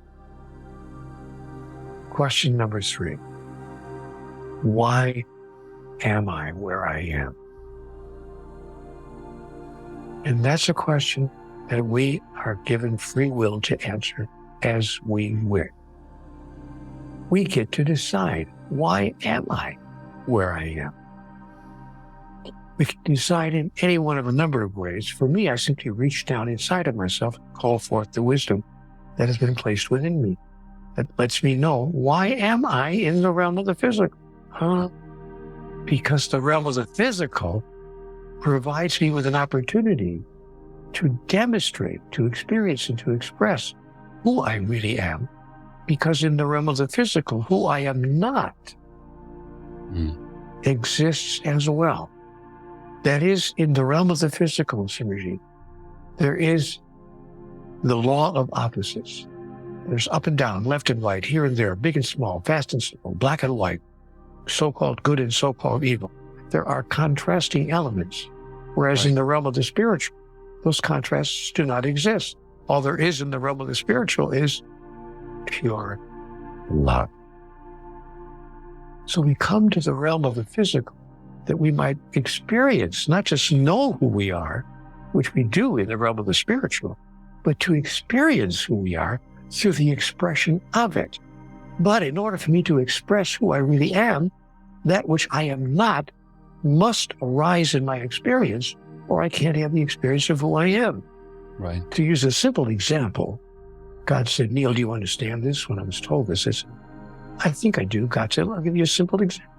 Question number 3. Why am I where I am? And that's a question that we are given free will to answer as we wish. We get to decide, why am I where I am? We can decide in any one of a number of ways. For me, I simply reach down inside of myself, call forth the wisdom that has been placed within me. That lets me know, why am I in the realm of the physical? Because the realm of the physical provides me with an opportunity to demonstrate, to experience, and to express who I really am. Because in the realm of the physical, who I am not exists as well. That is, in the realm of the physical, Simerjeet, there is the law of opposites. There's up and down, left and right, here and there, big and small, fast and slow, black and white, so-called good and so-called evil. There are contrasting elements, whereas in the realm of the spiritual, those contrasts do not exist. All there is in the realm of the spiritual is pure love. So we come to the realm of the physical that we might experience, not just know who we are, which we do in the realm of the spiritual, but to experience who we are through the expression of it. But in order for me to express who I really am, that which I am not must arise in my experience, or I can't have the experience of who I am. Right. To use a simple example, God said, Neale, do you understand this? When I was told this, I said, I think I do. God said, I'll give you a simple example.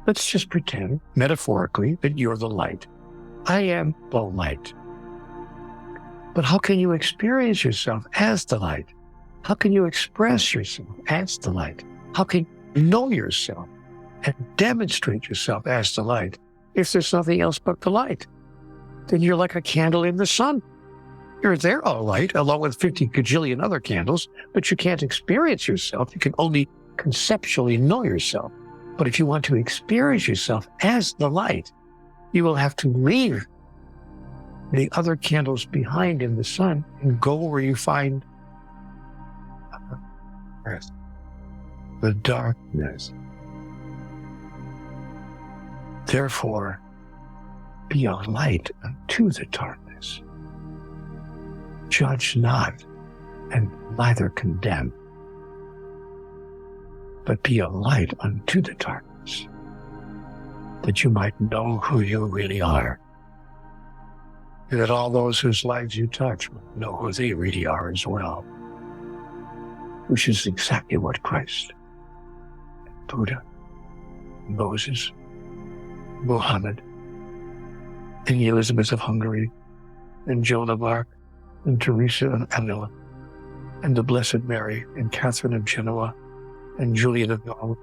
Let's just pretend, metaphorically, that you're the light. I am the light. But how can you experience yourself as the light? How can you express yourself as the light? How can you know yourself and demonstrate yourself as the light if there's nothing else but the light? Then you're like a candle in the sun. You're there all right, along with 50 gajillion other candles, but you can't experience yourself. You can only conceptually know yourself. But if you want to experience yourself as the light, you will have to leave the other candles behind in the sun and go where you find the darkness. Therefore, be a light unto the darkness. Judge not, and neither condemn, but be a light unto the darkness, that you might know who you really are, and that all those whose lives you touch will know who they really are as well, which is exactly what Christ, Buddha, Moses, Muhammad, and Elizabeth of Hungary, and Joan of Arc, and Teresa and Avila, and the Blessed Mary, and Catherine of Genoa, and Julian of Norway.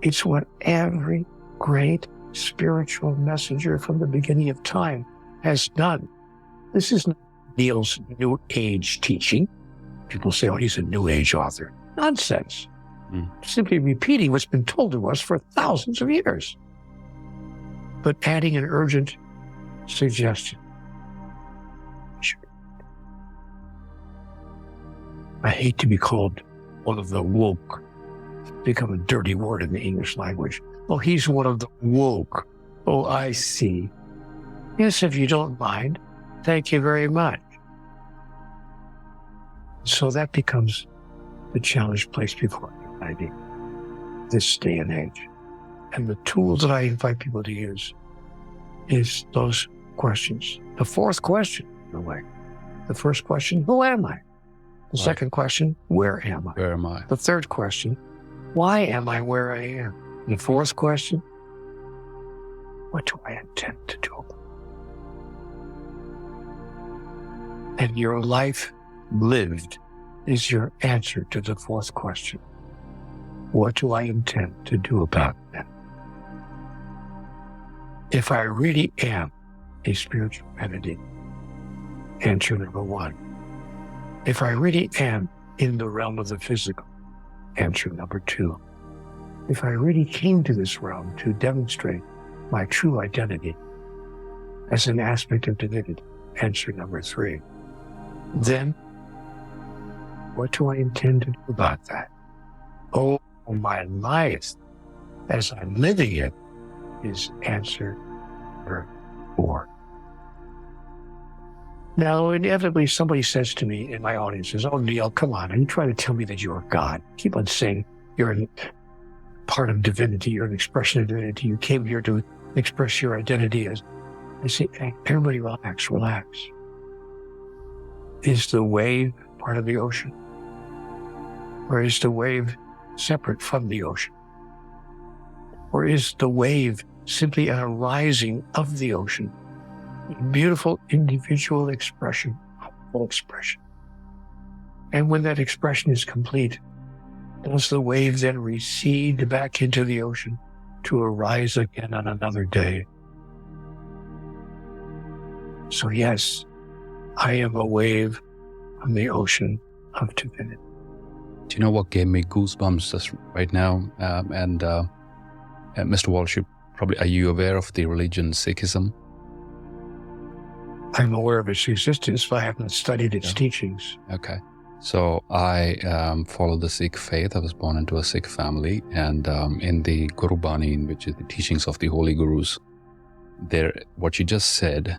It's what every great spiritual messenger from the beginning of time has done. This is not Neale's New Age teaching. People say, oh, he's a New Age author. Nonsense. Simply repeating what's been told to us for thousands of years, but adding an urgent suggestion. I hate to be called one of the woke. It's become a dirty word in the English language. Oh, he's one of the woke. Oh, I see. Yes, if you don't mind, thank you very much. So that becomes the challenge placed before humanity this day and age. And the tools that I invite people to use is those questions. The fourth question, in a way. The first question, who am I? The second question, where am I? Where am I? The third question, why am I where I am? And the fourth question, what do I intend to do? And your life lived is your answer to the fourth question. What do I intend to do about that? If I really am a spiritual entity, answer number one. If I really am in the realm of the physical, answer number two. If I really came to this realm to demonstrate my true identity as an aspect of divinity, answer number three. Then, what do I intend to do about that? Oh, my life as I'm living it is answer number four. Now, inevitably, somebody says to me in my audience, "Oh, Neale, come on. Are you trying to tell me that you're God? Keep on saying you're a part of divinity. You're an expression of divinity. You came here to express your identity as..." I say, "Hey, everybody relax, relax. Is the wave part of the ocean? Or is the wave separate from the ocean? Or is the wave simply an arising of the ocean? A beautiful individual expression, full expression. And when that expression is complete, does the wave then recede back into the ocean to arise again on another day?" So yes, I am a wave from the ocean of divinity. Do you know what gave me goosebumps just right now? Mr. Walsh, are you aware of the religion Sikhism? I'm aware of its existence, but I haven't studied its teachings. Okay. So I follow the Sikh faith. I was born into a Sikh family, and in the Guru Bani, which is the teachings of the holy gurus, what you just said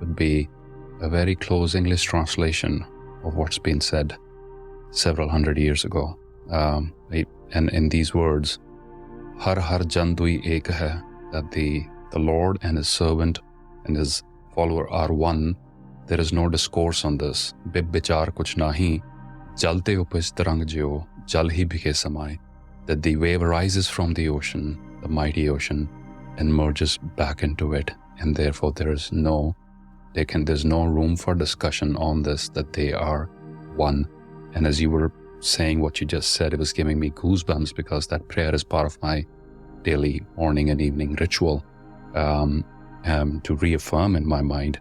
would be a very close English translation of what's been said several hundred years ago. And in these words, Har har jandui ek hai, that the Lord and his servant and his follower are one. There is no discourse on this. Bib bichar kuch nahi, jalte upis tarang jio, jal hi bhike samai. That the wave arises from the ocean, the mighty ocean, and merges back into it. And therefore there's no room for discussion on this, that they are one. And as you were saying what you just said, it was giving me goosebumps, because that prayer is part of my daily morning and evening ritual, to reaffirm in my mind.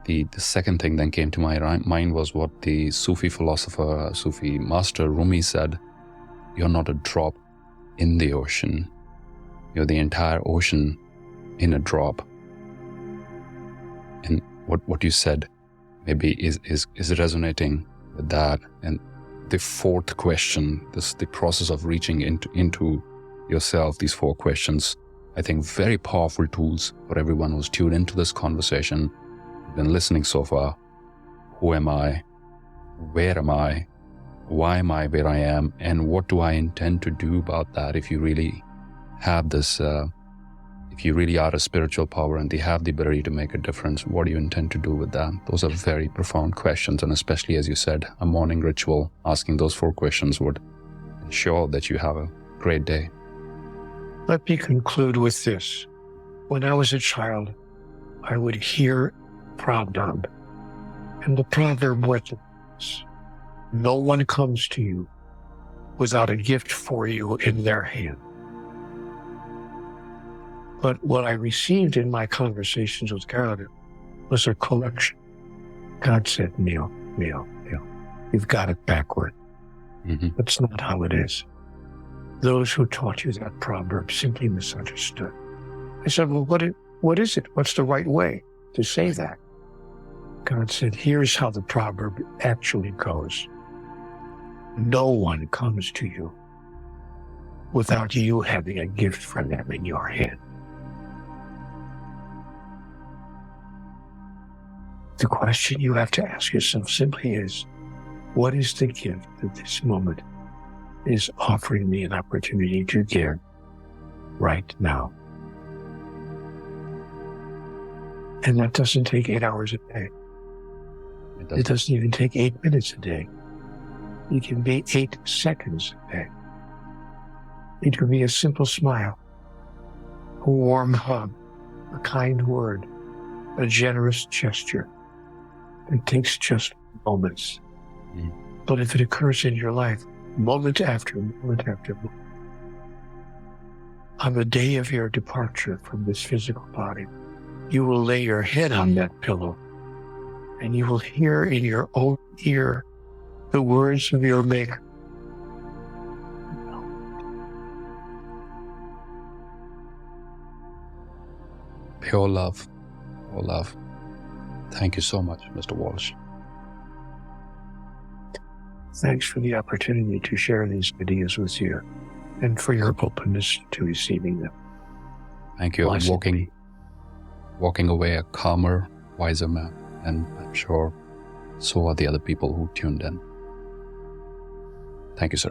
The second thing that came to my mind was what the Sufi philosopher, Sufi master Rumi said: you're not a drop in the ocean. You're the entire ocean in a drop. And what you said maybe is resonating with that. And the fourth question, the process of reaching into yourself, these four questions, I think very powerful tools for everyone who's tuned into this conversation, been listening so far. Who am I? Where am I? Why am I where I am? And what do I intend to do about that? If you really have this, if you really are a spiritual power and they have the ability to make a difference, what do you intend to do with that? Those are very profound questions. And especially, as you said, a morning ritual, asking those four questions would ensure that you have a great day. Let me conclude with this. When I was a child, I would hear proverb, and the proverb was this: no one comes to you without a gift for you in their hand. But what I received in my conversations with God was a correction. God said, Neale, you've got it backward. Mm-hmm. That's not how it is. Those who taught you that proverb simply misunderstood. I said, well, what is it? What's the right way to say that? God said, here's how the proverb actually goes. No one comes to you without you having a gift for them in your hand. The question you have to ask yourself simply is, what is the gift that this moment is offering me an opportunity to give right now? And that doesn't take 8 hours a day. It doesn't even take 8 minutes a day. It can be 8 seconds a day. It could be a simple smile, a warm hug, a kind word, a generous gesture. It takes just moments. But if it occurs in your life, moment after moment after moment, on the day of your departure from this physical body, you will lay your head on that pillow and you will hear in your own ear the words of your Maker. Pure love. Pure love. Thank you so much, Mr. Walsch. Thanks for the opportunity to share these ideas with you and for your openness to receiving them. Thank you. I'm walking away a calmer, wiser man, and I'm sure so are the other people who tuned in. Thank you, sir.